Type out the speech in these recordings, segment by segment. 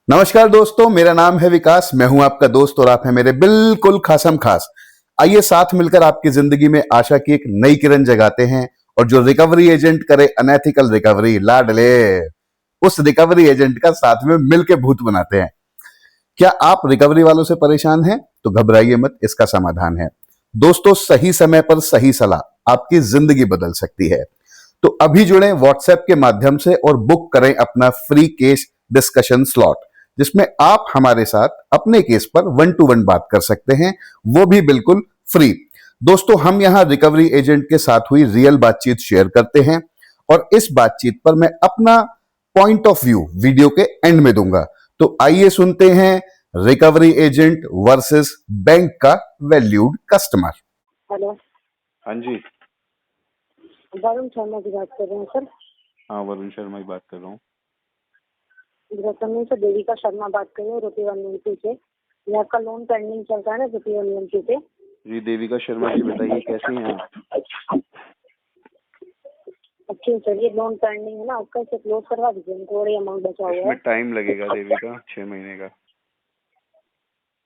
नमस्कार दोस्तों, मेरा नाम है विकास। मैं हूं आपका दोस्त और आप हैं मेरे बिल्कुल खासम खास। आइए साथ मिलकर आपकी जिंदगी में आशा की एक नई किरण जगाते हैं और जो रिकवरी एजेंट करे अनएथिकल रिकवरी, लाडले उस रिकवरी एजेंट का साथ में मिलके भूत बनाते हैं। क्या आप रिकवरी वालों से परेशान हैं? तो घबराइए मत, इसका समाधान है। दोस्तों, सही समय पर सही सलाह आपकी जिंदगी बदल सकती है। तो अभी जुड़े व्हाट्सएप के माध्यम से और बुक करें अपना फ्री केस डिस्कशन स्लॉट, जिसमें आप हमारे साथ अपने केस पर 1 to 1 बात कर सकते हैं, वो भी बिल्कुल फ्री। दोस्तों, हम यहां रिकवरी एजेंट के साथ हुई रियल बातचीत शेयर करते हैं और इस बातचीत पर मैं अपना पॉइंट ऑफ व्यू वीडियो के एंड में दूंगा। तो आइए सुनते हैं रिकवरी एजेंट वर्सेस बैंक का वैल्यूड कस्टमर। हेलो, हाँ जी। वरुण शर्मा की बात कर रहे हैं सर। हाँ, वरुण शर्मा ही बात कर रहा हूँ। से देविका शर्मा बात कर रही हूँ, ₹1 से। ये आपका लोन पेंडिंग चल रहा है ना ₹1 से। जी, देविका शर्मा जी बताइए कैसी हैं आप? अच्छा सर, ये लोन पेंडिंग है ना आपका, इसे क्लोज करवा दीजिए, थोड़ी अमाउंट बचा हुआ है। इसमें टाइम लगेगा देविका, 6 महीने का।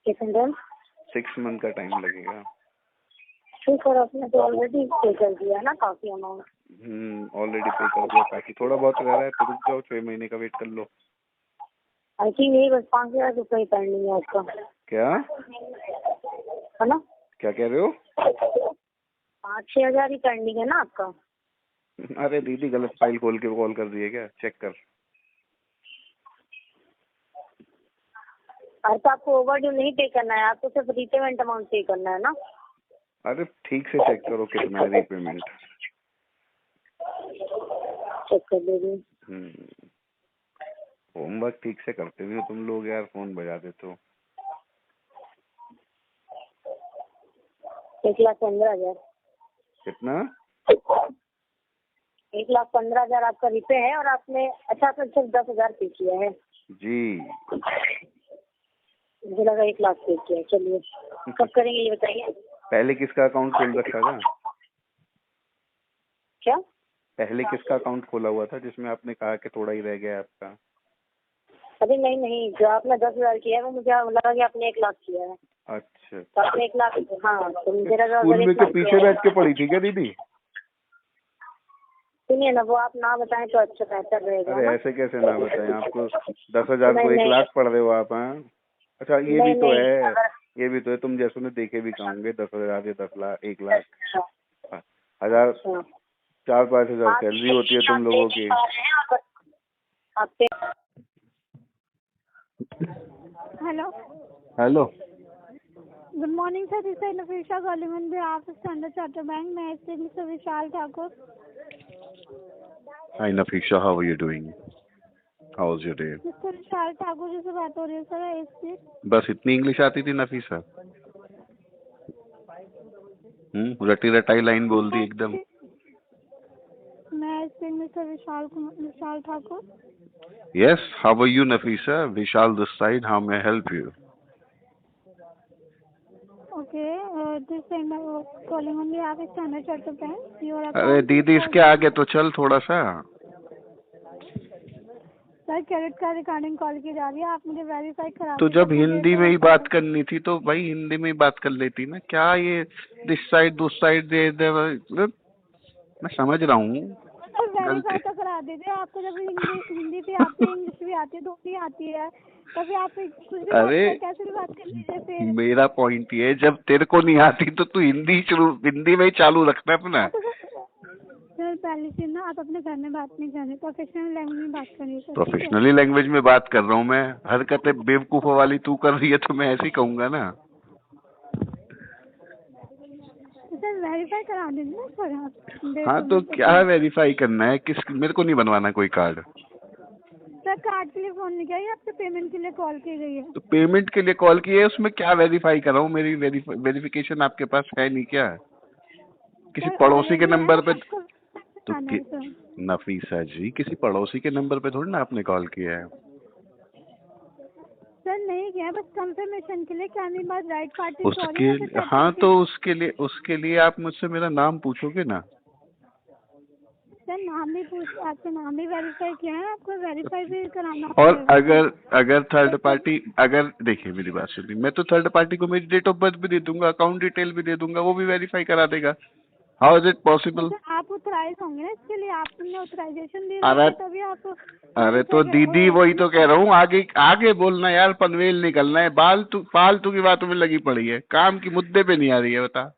6 मंथ का टाइम लगेगा। सर, आपने तो ऑलरेडी पे कर दिया है ना काफी अमाउंट। ऑलरेडी पे कर दिया काफी, थोड़ा बहुत रह रहा है तो रुक जाओ, 6 महीने का वेट कर लो। आई थिंक यही बस 5,000 पेंडिंग है आपका, क्या है ना? क्या कह रहे हो? 5-6 हजार ही पेंडिंग है ना आपका। अरे दीदी, गलत फाइल खोल के कॉल कर दिए क्या? चेक कर। अरे तो आपको ओवरड्यू नहीं पे करना है, आपको सिर्फ रीपेमेंट अमाउंट पे करना है ना। अरे ठीक से चेक करो कितना है रीपेमेंट। चेक कर दीजिए। होमवर्क ठीक से करते नहीं हो तुम लोग यार, फोन बजा देते हो। 1,15,000। कितना? 1,15,000 आपका रिपे है और आपने आपने सिर्फ 10,000 पे किया है जी। मुझे लगा 1 लाख पे किया है। चलिए, कब करेंगे ये बताइए। पहले किसका अकाउंट खोल रखा था? क्या? पहले किसका अकाउंट खोला हुआ था जिसमें आपने कहा कि थोड़ा ही रह गया आपका? अभी नहीं, जो आपने 10,000 किया है वो मुझे लगा कि आपने 1 लाख किया है। अच्छा। तो आपने 1 लाख, हाँ, तो मुझे लगा स्कूल अगर में 1 के लाख पीछे बैठ के पढ़ी थी क्या दीदी? सुनिए ना, वो आप ना बताएं तो अच्छा बेहतर रहेगा अरे ना। ऐसे कैसे ना बताएं आपको? 10,000 को नहीं 1 नहीं लाख पढ़ रहे हो आप? हाँ, अच्छा ये नहीं भी तो नहीं, है, अगर ये भी तो है। तुम जैसों ने देखे भी कहोगे 10,000 या 10 लाख, 1 लाख, 1,000, 4-5 हजार आप सैलरी होती है तुम लोगों की। आपके hello, hello. Good morning sir, this is Nafisa calling on behalf of Standard Chartered Bank. मैं speak mister Vishal Thakur. Hi Nafisa, how are you doing? How was your day? Mister Vishal Thakur ji से बात हो रही है सर। I speak. बस इतनी इंग्लिश आती थी नफीसा? रटी रटाई लाइन बोल दी एकदम। मैं speak mister Vishal Thakur. Yes, how are you, Nafisa? Vishal this side. How may I help you? Okay, this is calling on behalf of Standard Chartered bank. Your अरे account दीदी, इसके आगे तो चल थोड़ा सा। Sir, credit card regarding call की जा रही है, आप मुझे वेरीफाई करा तो दीजिए। जब हिंदी में ही बात करनी थी तो भाई हिंदी में ही बात कर लेती ना। क्या ये दिस साइड उस साइड दे मैं समझ रहा हूँ सर, वेरीफाई गलती। तो करा दीजिए। आपको जब हिंदी भी आती है, इंग्लिश भी आती है, दोनों आती है, तभी आप कुछ भी बात अरे कैसे भी बात कर लीजिए फिर। मेरा पॉइंट ये है, जब तेरे को नहीं आती तो तू हिंदी में ही चालू रखना अपना। सर, पहले से ना आप अपने घर में बात नहीं करनी, प्रोफेशनल लैंग्वेज में बात करनी है सर। प्रोफेशनली लैंग्वेज में बात कर रहा हूँ मैं। हरकतें बेवकूफों वाली तू कर रही है तो मैं ऐसे ही कहूंगा ना। सर, वेरीफाई करा दीजिए ना सर आप। हाँ तो क्या वेरीफाई करना है? मेरे को नहीं बनवाना कोई कार्ड। सर, कार्ड के लिए फोन नहीं किया, ये आपसे पेमेंट के लिए कॉल की गई है। तो पेमेंट के लिए कॉल की है, उसमें क्या वेरीफाई कर रहा हूँ? मेरी वेरिफिकेशन आपके पास है नहीं क्या? किसी सर, पड़ोसी के ऑलरेडी है नंबर पे? आपको। तो हाँ, नहीं सर। नफीसा जी, किसी पड़ोसी के नंबर पे थोड़ी ना आपने कॉल किया है। सर, नहीं किया, बस कंफर्मेशन के लिए। क्या नहीं बात राइट पार्टी सॉरी उसके हाँ तो उसके लिए आप मुझसे मेरा नाम पूछोगे ना। सर नाम भी पूछ, आपका नाम भी वेरीफाई किया है, आपको वेरीफाई भी कराना और पड़ेगा। अगर अगर थर्ड पार्टी, अगर देखिए मेरी बात सुनिए, मैं तो थर्ड पार्टी को मेरी डेट ऑफ बर्थ भी दे दूंगा, अकाउंट डिटेल भी दे दूंगा, वो भी वेरीफाई करा देगा। हाउ इज इट तो पॉसिबल? सर आप ऑथराइज होंगे ना इसके लिए, आपने ऑथराइजेशन दी अरे होगी तभी आप अरे तो verify दीदी करोगे। वही तो कह रहा हूँ, आगे आगे बोलना यार, पनवेल निकलना है, फालतू की बातों में लगी पड़ी है, काम की मुद्दे पे नहीं आ रही है, बता।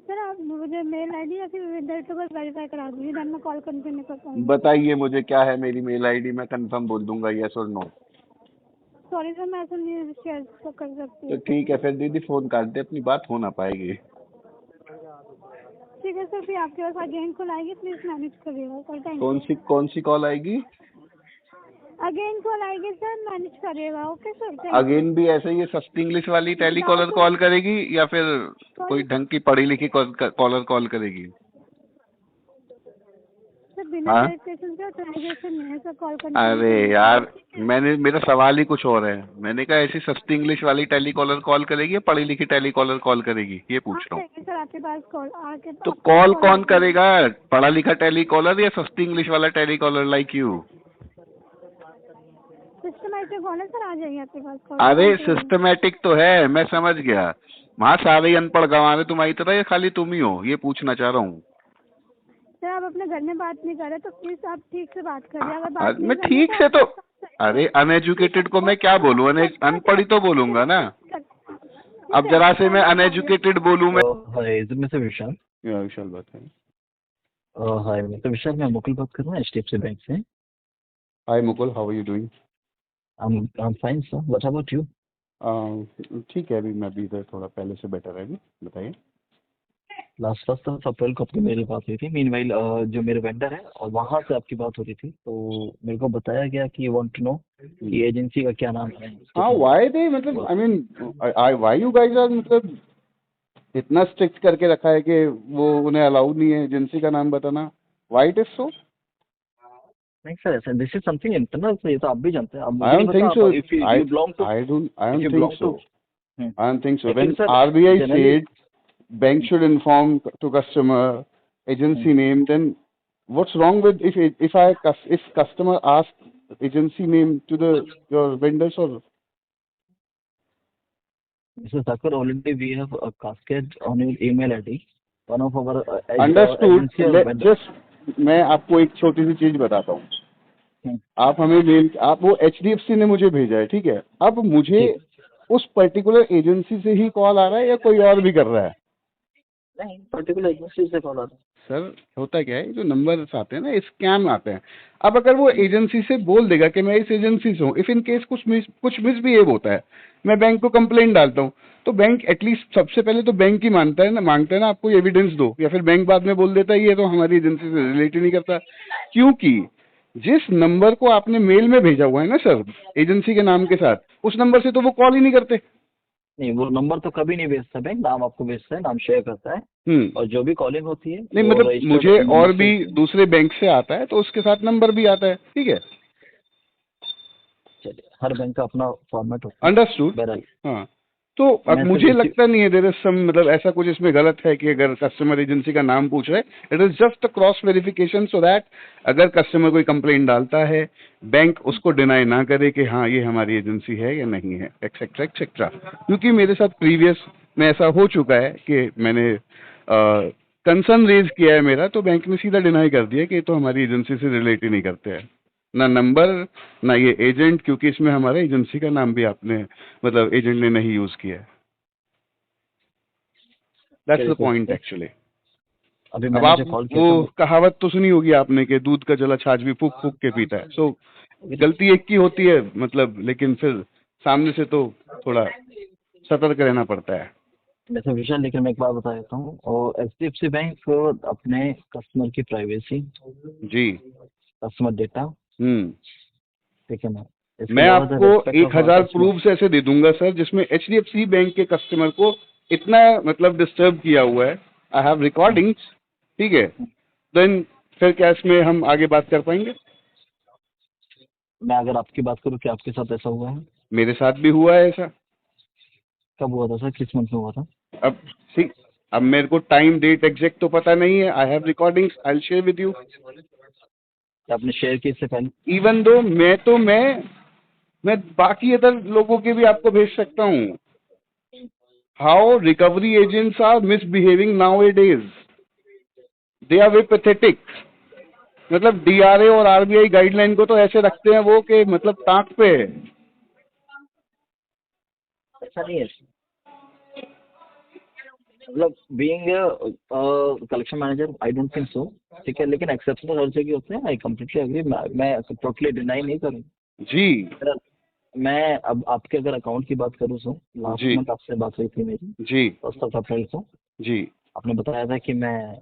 सर आप मुझे मेल आईडी या फिर डेट ऑफ बर्थ वेरीफाई करा दीजिए, देन मैं कॉल कंटिन्यू कर पाऊंगी। बताइए मुझे क्या है मेरी मेल आईडी, मैं कंफर्म बोल दूंगा यस और नो। सॉरी सर, मैं ऐसा नहीं शेयर तो कर सकती तो हूँ। ठीक है फिर दीदी, फोन काट दे, अपनी बात हो ना पाएगी। ठीक है सर, फिर आपके पास अगेन कॉल आएगी, प्लीज मैनेज करिएगा सर। Thank you. कौन सी कॉल आएगी? अगेन कॉल आएगी सर, मैनेज करिएगा। Okay sir, thank you. Again भी ऐसे ही ये सस्ती इंग्लिश वाली टेलीकॉलर कॉल करेगी या फिर कोई ढंग की पढ़ी लिखी कॉलर कॉल करेगी? सर बिना हाँ? वेरिफिकेशन से ऑथराइजेशन नहीं है सर कॉल करने की। अरे यार, मेरा सवाल ही कुछ और है। मैंने कहा ऐसी सस्ती इंग्लिश वाली टेलीकॉलर कॉल करेगी या पढ़ी लिखी टेलीकॉलर कॉल करेगी, ये पूछ रहा हूँ। सर आपके पास कॉल आके तो कॉल कौन करेगा, पढ़ा लिखा टेलीकॉलर या सस्ती इंग्लिश वाला telecaller like you? Systematic call है सर, आ जाएगी आपके पास कॉल। अरे सिस्टमेटिक तो है, मैं समझ गया। वहाँ सारे ही अनपढ़ गंवार हैं तुम्हारी तरह या खाली तुम ही हो, ये पूछना चाह रहा हूँ। सर आप अपने घर में बात नहीं कर रहे तो प्लीज आप ठीक से बात करिए। अगर बात मैं नहीं करनी ठीक से तो, अरे अनएजुकेटेड को मैं क्या बोलूँ, अनपढ़ी तो बोलूंगा ना। अब जरा से मैं अनएजुकेटेड बोलूँ मैं। हाय, इज इट मिस्टर विशाल? विशाल बात है। हाय मिस्टर विशाल, मैं मुकुल बात कर रहा हूँ HDFC बैंक से। Hi Mukul, how are you doing? I am fine sir, what about you? ठीक है, अभी मैं भी इधर थोड़ा पहले से बेटर है अभी, बताइए। लास्ट अप्रैल को आपकी मेरी बात हुई थी। मीनवाइल जो मेरे वेंडर है और वहाँ से आपकी बात हो रही थी, तो मेरे को बताया गया कि यू वांट टू नो कि एजेंसी का क्या नाम है। हाँ, व्हाई दे, मतलब I mean why you guys are, मतलब इतना स्ट्रिक्ट करके रखा है कि वो उन्हें अलाउड नहीं है एजेंसी का नाम बताना, व्हाई इट इज सो? नहीं सर, ऐसा दिस इज समथिंग इंटरनल, ये तो आप भी जानते हैं। I don't think so. If you belong to, I don't you think belong so. to- I don't think so. Actually, When sir, RBI generally- said bank should inform to customer agency name, then what's wrong with if customer asks agency name to your vendors or? Mr. Thakur, already we have a cascade on your email ID. One of our Understood. agency or vendor. मैं आपको एक छोटी सी चीज बताता हूँ। हम्म, आप हमें mail, आप वो HDFC ने मुझे भेजा है, ठीक है। अब मुझे उस पर्टिकुलर एजेंसी से ही कॉल आ रहा है या कोई और भी कर रहा है? नहीं, पर्टिकुलर एजेंसी से कॉल आता है। सर होता क्या है, जो नंबर आते हैं ना, स्कैम आते हैं। अब अगर वो एजेंसी से बोल देगा कि मैं इस एजेंसी से हूँ, इफ इन केस कुछ मिसबिहेव होता है, मैं बैंक को कंप्लेंट डालता हूँ, तो बैंक एटलीस्ट सबसे पहले तो बैंक ही मांगता है ना आप कोई एविडेंस दो, या फिर बैंक बाद में बोल देता है ये तो हमारी एजेंसी से रिलेट ही नहीं करता। क्योंकि जिस नंबर को आपने मेल में भेजा हुआ है ना सर, एजेंसी के नाम के साथ, उस नंबर से तो वो कॉल ही नहीं करते। नहीं, वो नंबर तो कभी नहीं भेजता बैंक, नाम आपको भेजता है, नाम शेयर करता है, और जो भी कॉलिंग होती है नहीं, वो मतलब registered मुझे number और से भी होती है। दूसरे बैंक से आता है तो उसके साथ नंबर भी आता है, ठीक है। चलिए, हर बैंक का अपना फॉर्मेट होता है। अंडरस्टूड। बहरहाल, हाँ, तो अब मैं मुझे तो लगता नहीं है देयर इज सम, मतलब ऐसा कुछ इसमें गलत है कि अगर कस्टमर एजेंसी का नाम पूछ रहे, it is just a cross verification so that अगर कस्टमर कोई कंप्लेंट डालता है, बैंक उसको डिनाई ना करे कि हाँ ये हमारी एजेंसी है या नहीं है, एक्सेट्रा एक्सेट्रा। क्योंकि मेरे साथ प्रीवियस में ऐसा हो चुका है कि मैंने कंसर्न रेज किया है मेरा, तो बैंक ने सीधा डिनाई कर दिया कि ये तो हमारी एजेंसी से रिलेट ही नहीं करते हैं, ना नंबर ना ये एजेंट, क्योंकि इसमें हमारे एजेंसी का नाम भी आपने, मतलब एजेंट ने नहीं यूज किया है। That's the point actually. अभी अब मैंने आप जो कॉल किया वो कहावत तो सुनी होगी आपने कि दूध का जला छाछ भी फूक फूक के पीता है। सो गलती एक की होती है, मतलब, लेकिन फिर सामने से तो थोड़ा सतर्क रहना पड़ता है। वैसे विशाल, लेकिन मैं एक बात बता देता हूँ, और HDFC बैंक अपने कस्टमर की प्राइवेसी, जी। कस्टमर डेटा, ठीक है ना, इसके मैं अलावा आपको respect of our 1000 customer- proof ऐसे दे दूंगा सर, जिसमें HDFC बैंक के कस्टमर को इतना, मतलब, डिस्टर्ब किया हुआ है। आई हैव रिकॉर्डिंग्स, ठीक है। देन फिर क्या इसमें हम आगे बात कर पाएंगे? मैं अगर आपकी बात करूँ कि आपके साथ ऐसा हुआ है? मेरे साथ भी हुआ है ऐसा। कब हुआ था सर, किस मंथ में हुआ था? अब सी, अब मेरे को टाइम डेट एग्जैक्ट तो पता नहीं है, I have recordings, I will share with you. आपने शेयर की इससे पहले? इवन दो मैं बाकी अदर लोगों के भी आपको भेज सकता हूँ। How recovery agents are misbehaving nowadays, they are very pathetic. मतलब डीआरए और आरबीआई गाइडलाइन को तो ऐसे रखते हैं वो कि मतलब ताक पे है। ऐसा नहीं है, मतलब being collection manager I don't think so, ठीक है, लेकिन एक्सेप्शनल हर जगह होते हैं, आई कम्प्लीटली एग्री, मैं टोटली डिनाई नहीं करूँ। जी मैं अब आपके अगर अकाउंट की बात करूँ तो लास्ट जी मंथ आपसे बात हुई थी मेरी जी 1 अप्रैल को। जी। आपने बताया था कि मैं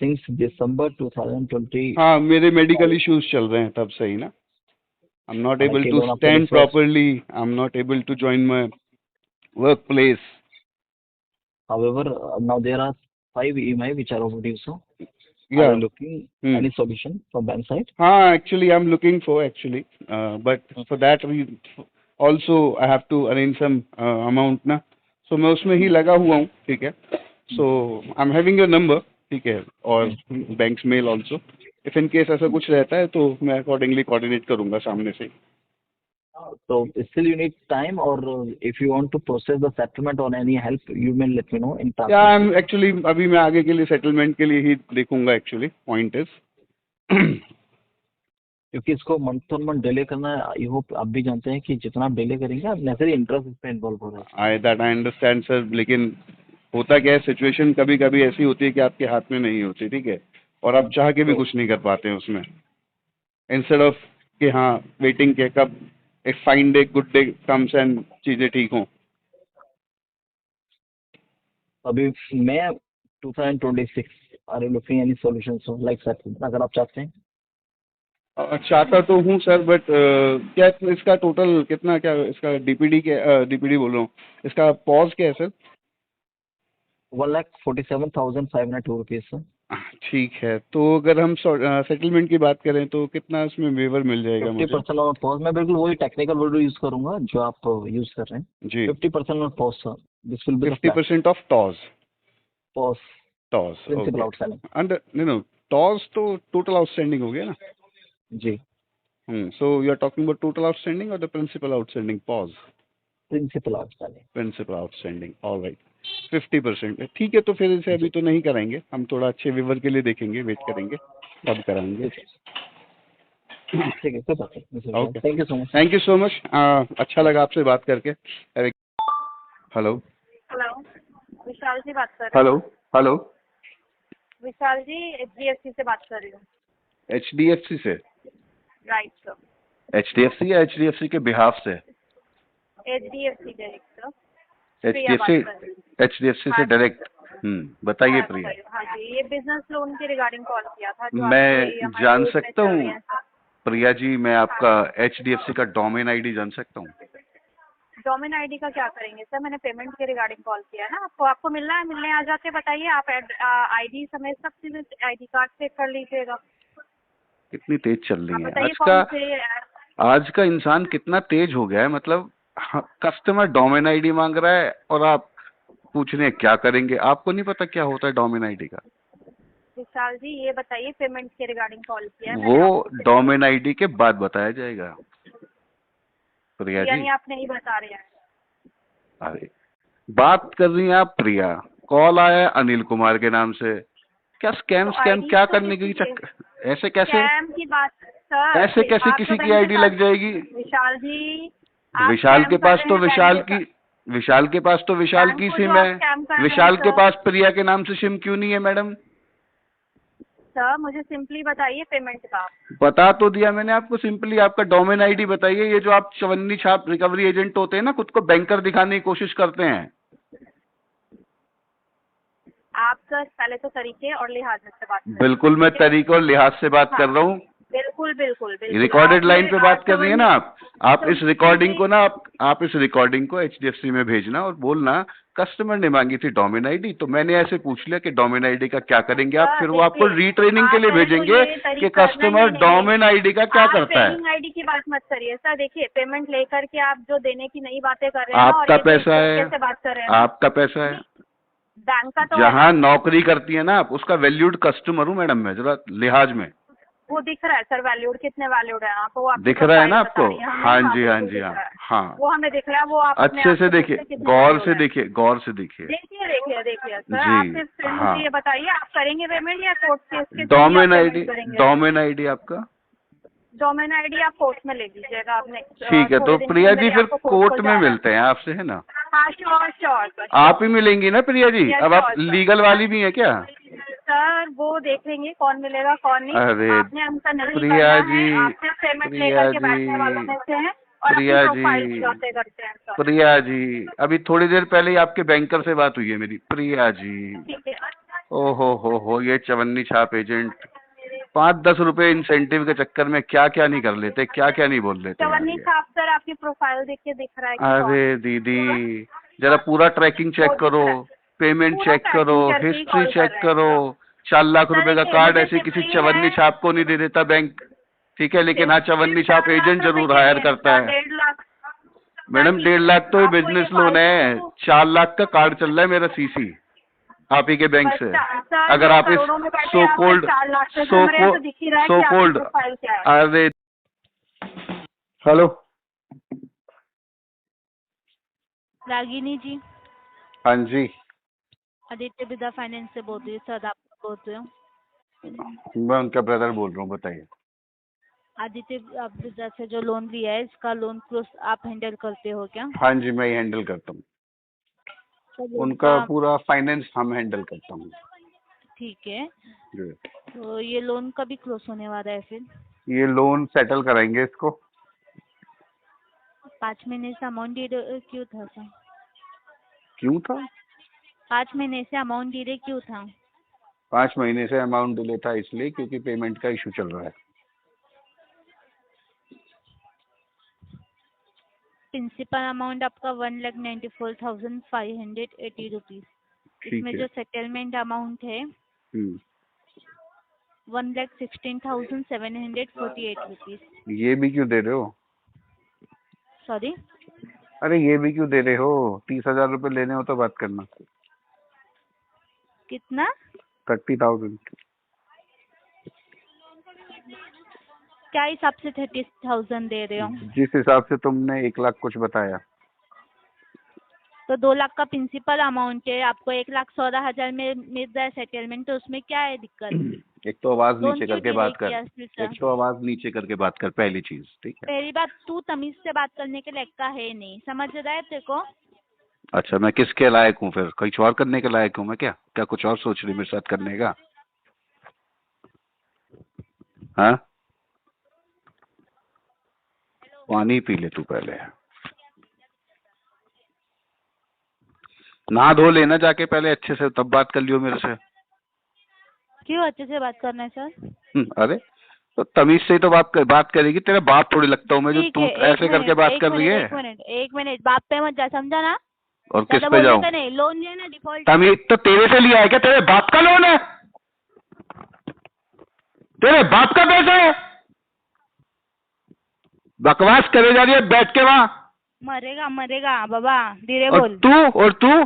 सिंस दिसंबर 2020 हाँ, मेरे मेडिकल इश्यूज चल रहे हैं तब से ही ना। आई एम नॉट एबल हालांकि टू लोन आपको stand differ, properly, I am not able to join my work place. however now there are 5 EMI which are overdue, so are Yeah. you looking any solution from bank side? हाँ, actually I'm looking for but for that we also I have to arrange some amount ना, so मैं उसमें ही लगा हुआ हूँ, ठीक है। So I'm having your number, ठीक है, और banks mail also, if in case ऐसा कुछ रहता है तो मैं accordingly coordinate करूँगा सामने से। So still you need time, or if you want to process the settlement or any help you may let me know in time. या I'm actually अभी मैं आगे के लिए सेटलमेंट के लिए ही देखूंगा, एक्चुअली पॉइंट इज क्योंकि इसको मंथ ऑन मंथ डिले करना, आई होप आप भी जानते हैं कि जितना आप डिले करेंगे आप नेचुरली इंटरेस्ट इस पे इन्वॉल्व हो रहा है। आई अंडरस्टैंड सर, लेकिन होता क्या है, सिचुएशन कभी कभी ऐसी होती है कि आपके हाथ में नहीं होती, ठीक है, और आप चाह के भी कुछ नहीं कर पाते हैं उसमें, इंस्टेड ऑफ कि हाँ वेटिंग के कब एक fine day good day comes and चीजें ठीक हों। अभी मैं 2026 are you looking any solutions like settlement अगर आप चाहते हैं? चाहता तो हूँ सर, बट क्या इसका टोटल कितना, क्या इसका डीपीडी बोल रहा हूँ, इसका पॉज क्या है सर? 1,47,502 rupees sir. ठीक है, तो अगर हम सेटलमेंट की बात करें तो कितना इसमें वेवर मिल जाएगा मुझे? 50% ऑन पॉज, मैं बिल्कुल वही टेक्निकल वर्ड यूज करूंगा जो आप यूज कर रहे हैं जी। 50% on POS sir, this will be 50% of TOS POS principal outstanding under no TOS तो टोटल आउटस्टैंडिंग हो गया ना जी। So you are talking about total outstanding और the principal outstanding POS? Principal outstanding, all right, 50% ठीक है। तो फिर इसे अभी तो नहीं कराएंगे, हम थोड़ा अच्छे विवर के लिए देखेंगे, वेट करेंगे तब कराएंगे। ठीक है, कोई बात नहीं। Okay, thank you so much. Thank you so much, अच्छा लगा आपसे बात करके। हेलो हेलो, विशाल जी बात कर रहे हैं? हेलो हेलो, विशाल जी HDFC से बात कर रही हूँ। HDFC से? Right sir. HDFC या HDFC के बिहाफ से? HDFC direct sir. HDFC से डायरेक्ट। बताइए प्रिया। हाँ जी, ये बिजनेस लोन के रिगार्डिंग कॉल किया था। जो मैं आपके जान EMI सकता चल हूँ रहे हैं सर। प्रिया जी, मैं आपका HDFC का डोमेन आईडी जान सकता हूँ? डोमेन आईडी का क्या करेंगे सर? मैंने पेमेंट के रिगार्डिंग कॉल किया है ना आपको। आपको मिलना है, मिलने आ जाते, बताइए। आप आईडी समेत सब चीजें आईडी कार्ड पे कर लीजिएगा। कितनी तेज चल रही है बताइए आज कौन का, से। आज का इंसान कितना तेज हो गया है। मतलब कस्टमर डोमेन आईडी मांग रहा है और आप पूछ रहे हैं क्या करेंगे। आपको नहीं पता क्या होता है डोमेन आईडी का? विशाल जी ये बताइए, पेमेंट के रिगार्डिंग कॉल किया है वो डोमेन आईडी के बाद बताया जाएगा प्रिया जी। यानी आप नहीं बता रहे हैं? अरे बात कर रही हैं आप प्रिया, कॉल आया अनिल कुमार के नाम से। क्या स्कैम क्या करने की चक्कर? ऐसे कैसे स्कैम की बात सर, ऐसे कैसे किसी की आईडी लग जाएगी? विशाल जी, विशाल के पास तो विशाल की सिम है, विशाल के पास प्रिया के नाम से सिम क्यों नहीं है मैडम? सर मुझे सिंपली बताइए पेमेंट का। बता तो दिया मैंने आपको सिंपली, आपका डोमेन आईडी बताइए। ये जो आप चवन्नी छाप रिकवरी एजेंट होते हैं ना, खुद को बैंकर दिखाने की कोशिश करते हैं। आप सर पहले तो तरीके और लिहाज से बात करें। बिल्कुल मैं तरीके और लिहाज से बात कर रहा हूँ। बिल्कुल बिल्कुल बिल्कुल। रिकॉर्डेड लाइन पे बात कर रही है ना आप इस रिकॉर्डिंग को ना आप इस रिकॉर्डिंग को HDFC में भेजना और बोलना कस्टमर ने मांगी थी डोमेन आईडी, तो मैंने ऐसे पूछ लिया कि डोमेन आईडी का क्या करेंगे आप। फिर वो आपको रीट्रेनिंग के लिए भेजेंगे कि कस्टमर डोमेन आईडी का क्या करता है। आईडी की बात मत करिए सर। देखिए पेमेंट लेकर के आप जो देने की नई बातें कर रहे हैं, आपका पैसा है, कैसे बात कर रहे हैं? आपका पैसा है। बैंक का तो जहाँ नौकरी करती है ना आप, उसका वैल्यूड कस्टमर हूँ मैडम मैं, जरा लिहाज में। वो दिख रहा है सर, वैल्यूड कितने वैल्यूड है आपको, आपकी दिख रहा है ना प्रोफाइल आपको? बता रही है हमें। हाँ जी, हाँ बिल्कुल जी, दिख हाँ रहा है। हाँ। वो हमें दिख रहा है, वो आप अपने अच्छे आप से से देखिए, कितने गौर वैल्यूड से है। देखिए, गौर से देखिए देखिए देखिए देखिए सर, आप जी। सिर्फ हाँ, मुझे ये बताइए, आप करेंगे पेमेंट या कोर्ट केस के थ्रू ही आप डोमेन आईडी, पेमेंट करेंगे? डोमेन आईडी आपका? डोमेन आईडी आप कोर्ट में ले लीजिएगा, आप नेक्स्ट ठीक है, थोड़े तो दिन के प्रिया अंदर जी ही फिर आपको कोर्ट कोर्ट खुल में जा रहा है। मिलते हैं आपसे, है ना? हाँ श्योर श्योर सर, आप ही मिलेंगी ना प्रिया जी? Yes, अब आप sure, sir. लीगल वाली भी हैं क्या? सर वो देखेंगे कौन मिलेगा कौन नहीं। अरे आपने हमसे नहीं प्रिया करना जी, है, आप सिर्फ पेमेंट प्रिया लेकर के जी, बैठने वालों में से हैं और अपनी प्रिया प्रोफाइल जी, की बातें करते हैं सर। प्रिया जी, अभी थोड़ी देर पहले ही आपके बैंकर से बात हुई है मेरी। प्रिया जी, ठीक है। ओ हो, ये चवन्नी छाप एजेंट 5-10 रुपए इंसेंटिव के चक्कर में क्या क्या नहीं कर लेते, क्या क्या नहीं बोल लेते यार चवन्नी ये। छाप सर, आपकी प्रोफाइल देख के दिख रहा है कि अरे दीदी, जरा पूरा ट्रैकिंग चेक वो दिख करो, रहा है। पेमेंट पूरा चेक करो, tracking करके ही हिस्ट्री कॉल कर चेक रहे हैं करो। सर। 4 लाख सर रुपए का देखिए, कार्ड मुझे ऐसे किसी सिर्फ चवन्नी है छाप को नहीं दे देता बैंक, ठीक है? लेकिन हाँ, चवन्नी छाप 4 लाख एजेंट रुपए जरूर के हायर लिए करता है। 1.5 लाख। मैडम सर 1.5 लाख तो आपको ये बिजनेस लोन है, 4 लाख का कार्ड चल रहा है मेरा सीसी आप ही के बैंक बस से। सर, अगर जो आप इस करोड़ों में बैठे सो हैं, आप कोल्ड 4 लाख से घूम रहे हैं, तो दिख ही रहा है कि आपकी कोल्ड प्रोफाइल क्या है। अरे हेलो, रागिनी जी, हाँ जी, आदित्य बिदा फाइनेंस से बोल रही हूँ सर, आप बोल रहे हो? मैं उनका ब्रदर बोल रहा हूँ, बताइए। आदित्य बिदा से जो लोन लिया है, इसका लोन प्रोसेस आप हैंडल करते हो क्या? हाँ जी, मैं ही हैंडल करता हूँ, तो लोन उनका का पूरा फाइनेंस हम हैंडल करता हूँ ठीक है, जी। तो ये लोन कभी क्लोज होने वाला है फिर? ये लोन सेटल कराएंगे इसको। 5 महीने से अमाउंट डिले क्यों था सर? क्यों था? 5 महीने से अमाउंट डिले क्यों था? 5 महीने से अमाउंट डिले था इसलिए क्योंकि पेमेंट का इशू चल रहा है। प्रिंसिपल अमाउंट आपका 1,94,580 रुपीज। ठीक इसमें है। जो सेटलमेंट अमाउंट है 1,16,748 रुपीज। ये भी क्यों दे रहे हो? सॉरी, अरे ये भी क्यों दे रहे हो? 30,000 रुपए लेने हो तो बात करना। कितना? 30,000। क्या हिसाब से 30,000 दे रहे हो? जिस हिसाब से तुमने 1 लाख कुछ बताया। तो 2 लाख का प्रिंसिपल अमाउंट है, आपको 1,16,000 में मिल रहा है सेटलमेंट, तो उसमें क्या है दिक्कत? एक तो आवाज लोन नीचे क्यों करके डिले बात कर, किया फिर सर? एक तो आवाज नीचे करके बात कर, पहली चीज, ठीक है? पहली बात, तू तमीज से बात करने के लायक का है नहीं, समझ रहा है तेरे को? अच्छा, मैं किसके लायक हूँ फिर? कुछ और करने के लायक हूँ मैं क्या? क्या कुछ और सोच रही मेरे साथ करने का? हाँ, पानी पी ले तू पहले, नहा धो लेना जाके पहले अच्छे से, तब बात कर लियो मेरे से। क्यों अच्छे से बात करना है सर? अरे तो तमीज से ही तो बात करेगी। तेरा बाप थोड़ी लगता हूँ मैं जो ठीक तू है, ऐसे करके बात कर रही है। एक मिनट, बाप पे मत जा, समझा ना? और किस ज्यादा पे बोलने जाऊँ? का नहीं, लोन जो है ना डिफॉल्ट। तमीज तो तेरे से लिया है क्या? तेरे बाप का लोन है? तेरे बाप का पैसा है? बकवास करे जा रही है बैठ के वहाँ। मरेगा मरेगा बाबा, धीरे और बोल। तू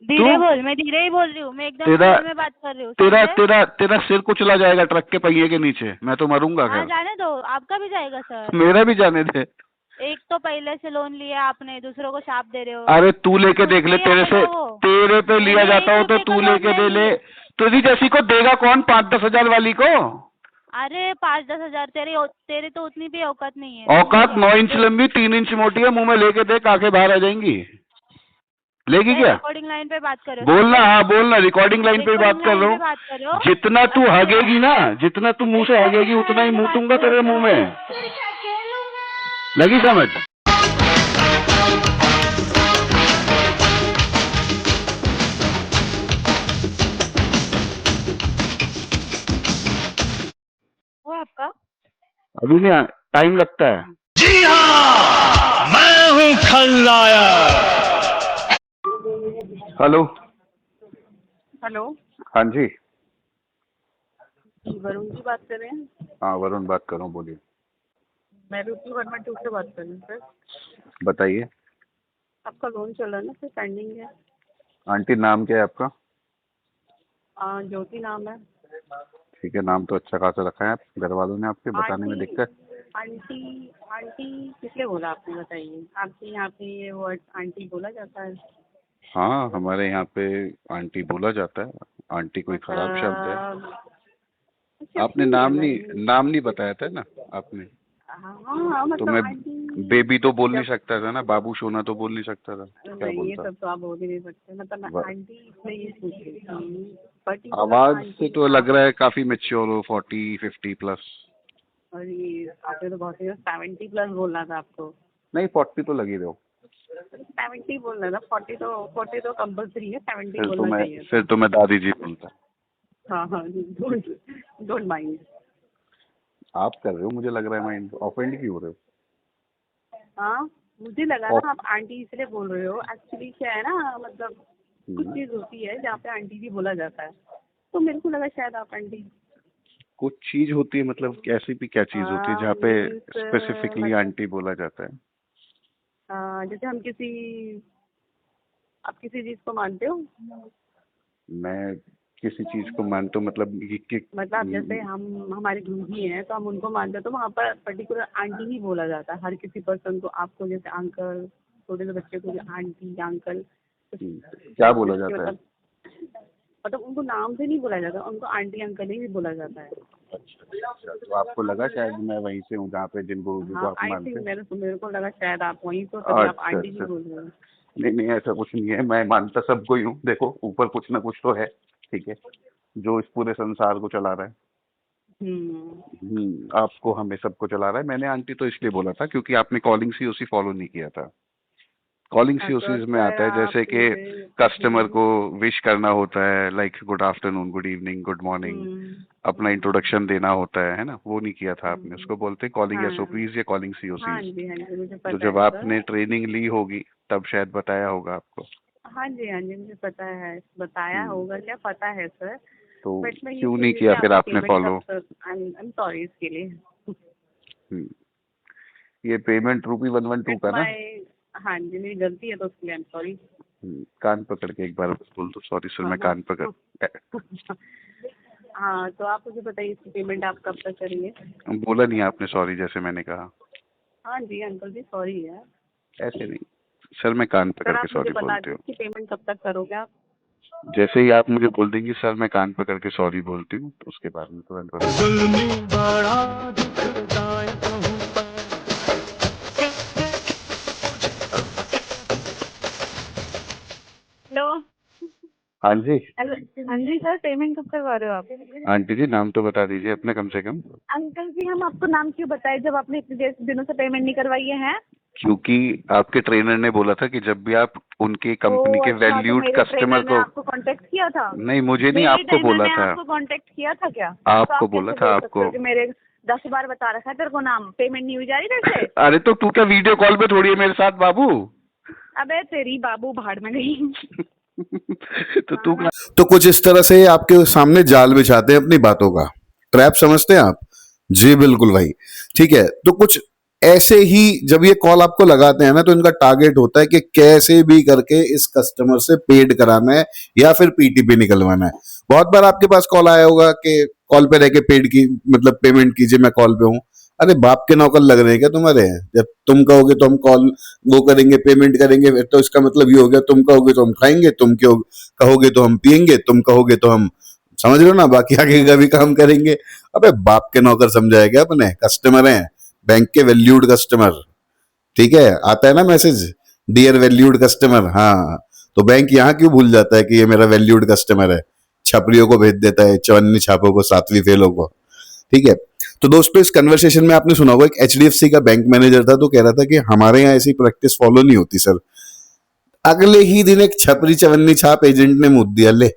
धीरे बोल, मैं धीरे ही बोल रही हूँ, मैं एकदम तेरा- धीरे में बात कर रही हूँ। तेरा समझे? तेरा तेरा सिर कुचला जाएगा ट्रक के पहिए के नीचे, मैं तो मरूंगा। हाँ खैर जाने दो, आपका भी जाएगा सर। मेरा भी जाने दे। एक तो पहले से लोन लिया आपने, दूसरों को शाप दे रहे हो। अरे तू लेके देख ले, नहीं तेरे से आएगा वो। तेरे पे लिया मैंने जाता हो 1 तो रुपए तू का लोन लेके दे नहीं ले। लिया। तुझी जैसी को देगा कौन 5-10 हजार वाली को? अरे 5-10 हजार, तेरी तो उतनी भी औकात नहीं है। औकात 9 इंच लंबी 3 इंच मोटी है, मुंह में लेके देख, आंखें बाहर आ जाएंगी। लेगी क्या? रिकॉर्डिंग लाइन पे बात करो। बोलना, हाँ बोलना, रिकॉर्डिंग लाइन पे ही बात कर रहा हूँ। बात करो। जितना तू हगेगी ना, जितना तू मुंह से हगेगी उतना ही मुंह तेरे मुंह में। लगी समझ? वो आपका अभी नहीं, टाइम लगता है। जी हाँ, मैं हूँ खलनायक। हेलो, हेलो, हाँ जी, वरुण जी बात कर रहे हैं? हाँ वरुण बात कर रहा हूँ, बोलिए। मैं रुपी वर्मा 2 से बात कर रही हूँ सर। बताइए। आपका लोन चल रहा है ना सर, पेंडिंग है। आंटी नाम क्या है आपका? ज्योति नाम है। ठीक है, नाम तो अच्छा खासा रखा है आप, घर वालों ने आपके बताने में आंटी दिक्कत? आंटी आंटी किसने बोला आपने, बताइए। आपके यहाँ पे ये वर्ड आंटी बोला जाता है? हाँ, हमारे यहाँ पे आंटी बोला जाता है। आंटी कोई खराब शब्द है? अच्छा, आपने क्यों नाम नहीं बताया था ना आपने। हाँ तो मतलब मैं आंटी। बेबी तो बोल नहीं सकता था ना, बाबू सोना तो बोल नहीं सकता था, क्या नहीं, ये बोलता? सब तो आप बोल ही नहीं सकते। मतलब मैं ब- आंटी इसलिए ये पूछ रही थी, पर्टिकुलर आवाज आंटी से तो लग रहा है काफी मेच्योर हो, 40-50 प्लस। और ये आपने तो बहुत 70 प्लस बोलना था आपको। नहीं, 40 तो लगी रहो। 70 बोलना था, 40 तो कंपल्सरी है, 70 बोलना चाहिए। फिर तो मैं दादी जी बोलता। हाँ हाँ, डोंट माइंड। आप कर रहे हो, मुझे लग रहा है माइंड ऑफेंड क्यों हो रहे हो? हाँ, मुझे लगा ना आप आंटी इसलिए बोल रहे हो। एक्चुअली क्या है ना, मतलब कुछ चीज होती है जहाँ पे आंटी भी बोला जाता है, तो मेरे को लगा शायद आप आंटी। कुछ चीज होती है, मतलब कैसी भी क्या चीज होती है जहाँ पे स्पेसिफिकली मतलब आंटी बोला जाता है? जैसे आप किसी चीज को मानते हो। मैं किसी चीज को मानता हूँ, मतलब मतलब जैसे हम हमारे गुरुजी हैं तो हम उनको मानते हैं, तो वहाँ पर पर्टिकुलर आंटी ही बोला जाता है हर किसी पर्सन को। आपको जैसे अंकल, छोटे से बच्चे को आंटी अंकल क्या बोला जाता है? मतलब उनको नाम से नहीं बोला जाता, उनको आंटी अंकल ही बोला जाता है। अच्छा, तो आपको लगा शायद मैं वहीं से हूँ जहाँ पे जिनको हाँ, आप आई मानते थिंक हैं? मेरे को लगा शायद आप वहीं तो, तभी आप अच्छा आंटी ही अच्छा, बोल रहे हो। नहीं ऐसा कुछ नहीं है, मैं मानता सबको ही हूँ। देखो, ऊपर कुछ ना कुछ तो है, ठीक है, जो इस पूरे संसार को चला रहा है। आपको हमें सबको चला रहा है। मैंने आंटी तो इसलिए बोला था क्योंकि आपने कॉलिंग सीओसी फॉलो नहीं किया था। कॉलिंग सीओसीज में आता है जैसे कि कस्टमर को विश करना होता है, like good afternoon, good evening, good morning, अपना इंट्रोडक्शन देना होता है ना, वो नहीं किया था आपने। उसको बोलते हैं कॉलिंग एसओपीज या कॉलिंग हाँ सीओसीज। जी हाँ जी, मुझे तो पता जब है आपने सर। ट्रेनिंग ली होगी तब शायद बताया होगा आपको। हाँ जी, मुझे पता है, बताया होगा क्या, पता है सर। तो बट मैं ये क्यों पूछ नहीं रही किया थी फिर आपका आपने पेमेंट फॉलो? कब तक। आई एम सॉरी इसके लिए। हम्म, ये पेमेंट रूपी 112 का ना? हाँ जी, मेरी गलती है तो उसके लिए आई एम सॉरी। कान पकड़ के एक बार बोल दो, सॉरी सर, मैं कान पकड़। हाँ, तो आप मुझे बताइए इसकी पेमेंट आप कब तक करेंगे। बोला नहीं आपने सॉरी, जैसे मैंने कहा। हाँ जी अंकल जी, सॉरी है। ऐसे नहीं सर, मैं कान पकड़ सर के आप मुझे सॉरी बता बोलती दीजिए हूँ। इसकी पेमेंट कब तक करोगे आप। जैसे ही आप मुझे बोल देंगे सर मैं कान पकड़ के सॉरी बोलती हूँ, तो उसके बाद में तुरंत बता। जुल्मी बड़ा दुखदा है कहूँ पर। हेलो। हाँ जी। हाँ जी सर, पेमेंट कब करवा रहे हो आप? आंटी जी, नाम तो बता दीजिए अपने कम से कम। अंकल जी, हम आपको नाम क्यों बताएं जब आपने इतने दिनों से पेमेंट नहीं करवाई है? क्योंकि आपके ट्रेनर ने बोला था कि जब भी आप उनकी कंपनी के अच्छा, तो वैल्यूड मेरे कस्टमर ट्रेनर ने को। आपको कांटेक्ट किया था? नहीं, मुझे नहीं, मेरे आपको ट्रेनर बोला ने था। आपको कांटेक्ट किया था क्या? आपको तो आप बोला कैसे था बोल आपको। सकते हो कि मेरे 10 बार बता रखा है तेरे को नाम, पेमेंट नहीं हुई जा रही तेरे से? अरे तो तू क्या वीडियो कॉल पे थोड़ी है मेरे साथ बाबू? अबे तेरी बाबू भाड़ में गई। तो तू तो कुछ इस तरह से आपके सामने जाल बिछाते हैं अपनी बातों का, ट्रैप समझते हैं आप? जी बिल्कुल भाई, ठीक है। तो कुछ ऐसे ही जब ये कॉल आपको लगाते हैं ना, तो इनका टारगेट होता है कि कैसे भी करके इस कस्टमर से पेड कराना है या फिर पीटीपी निकलवाना है। बहुत बार आपके पास कॉल आया होगा कि कॉल पे रह के पेड की मतलब पेमेंट कीजिए, मैं कॉल पे हूँ। अरे बाप के नौकर लग रहे हैं क्या तुम्हारे? जब तुम कहोगे तो हम कॉल वो करेंगे, पेमेंट करेंगे, फिर तो इसका मतलब ये हो गया तुम कहोगे तो हम खाएंगे, तुम क्यों कहोगे तो हम पियेंगे, तुम कहोगे तो हम, समझ रहे हो ना, बाकी आगे का भी काम करेंगे। अबे बाप के नौकर समझाया क्या अपने? कस्टमर हैं, बैंक के वैल्यूड कस्टमर, ठीक है। आता है ना मैसेज, डियर वैल्यूड कस्टमर। हाँ, तो बैंक यहाँ क्यों भूल जाता है कि ये मेरा वैल्यूड कस्टमर है? छपरियों को भेज देता है, 54 छापों को, 7वीं फेलों को, ठीक है। तो दोस्तों, इस कन्वर्सेशन में आपने सुना होगा एक एचडीएफसी का बैंक मैनेजर था, तो कह रहा था कि हमारे यहाँ ऐसी प्रैक्टिस फॉलो नहीं होती सर। अगले ही दिन एक छपरी चवन्नी छाप एजेंट ने मुद्द दिया, ले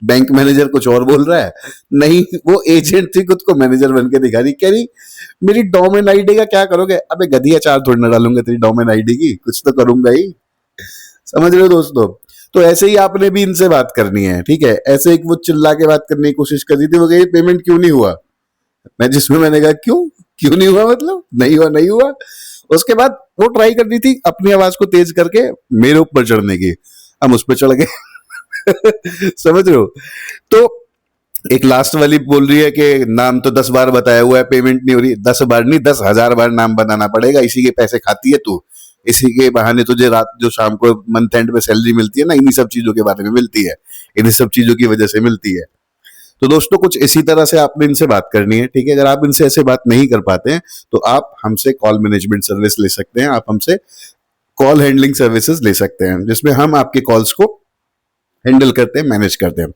बैंक मैनेजर कुछ और बोल रहा है, नहीं वो एजेंट थी खुद को मैनेजर बन के दिखा रही, कह रही मेरी डोमेन आईडी का क्या करोगे? अबे गधिया, चार थोड़ी ना डालूंगा तेरी डोमेन आईडी की, कुछ तो करूंगा ही। समझ रहे हो दोस्तों? तो ऐसे ही आपने भी इनसे बात करनी है, ठीक है। ऐसे एक वो चिल्ला के बात करने की कोशिश कर रही थी, वो कही पेमेंट क्यों नहीं हुआ? मैंने कहा क्यों नहीं हुआ, मतलब नहीं हुआ। उसके बाद वो ट्राई कर रही थी अपनी आवाज को तेज करके मेरे ऊपर चढ़ने की, हम उस पर चढ़ गए। समझ रहे हो? तो एक लास्ट वाली बोल रही है कि नाम तो 10 बार बताया हुआ है, पेमेंट नहीं हो रही। 10 बार नहीं, 10,000 बार नाम बताना पड़ेगा। इसी के पैसे खाती है तू, इसी के बहाने तुझे रात जो शाम को मंथ एंड में सैलरी मिलती है ना, इन्हीं सब चीजों के बारे में मिलती है, इन्हीं सब चीजों की वजह से मिलती है। तो दोस्तों कुछ इसी तरह से आपने इनसे बात करनी है, ठीक है? अगर आप इनसे ऐसे बात नहीं कर पाते हैं तो आप हमसे कॉल मैनेजमेंट सर्विस ले सकते हैं, आप हमसे कॉल हैंडलिंग सर्विसेज ले सकते हैं, जिसमें हम आपके कॉल्स को हैंडल करते हैं, मैनेज करते हैं।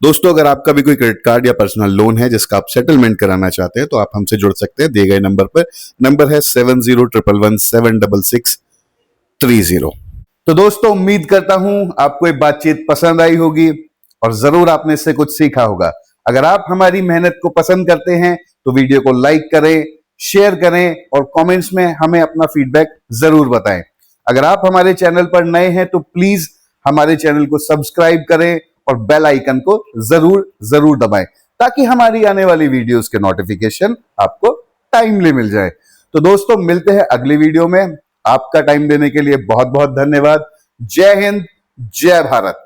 दोस्तों अगर आपका भी कोई क्रेडिट कार्ड या पर्सनल लोन है जिसका आप सेटलमेंट कराना चाहते हैं तो आप हमसे जुड़ सकते हैं दिए गए नंबर पर। नंबर है 7011176630। तो दोस्तों उम्मीद करता हूं आपको ये बातचीत पसंद आई होगी और जरूर आपने इससे कुछ सीखा होगा। अगर आप हमारी मेहनत को पसंद करते हैं तो वीडियो को लाइक करें, शेयर करें और कमेंट्स में हमें अपना फीडबैक जरूर बताएं। अगर आप हमारे चैनल पर नए हैं तो प्लीज हमारे चैनल को सब्सक्राइब करें और बेल आइकन को जरूर दबाएं ताकि हमारी आने वाली वीडियोस के नोटिफिकेशन आपको टाइमली मिल जाए। तो दोस्तों मिलते हैं अगली वीडियो में। आपका टाइम देने के लिए बहुत बहुत धन्यवाद। जय हिंद, जय भारत।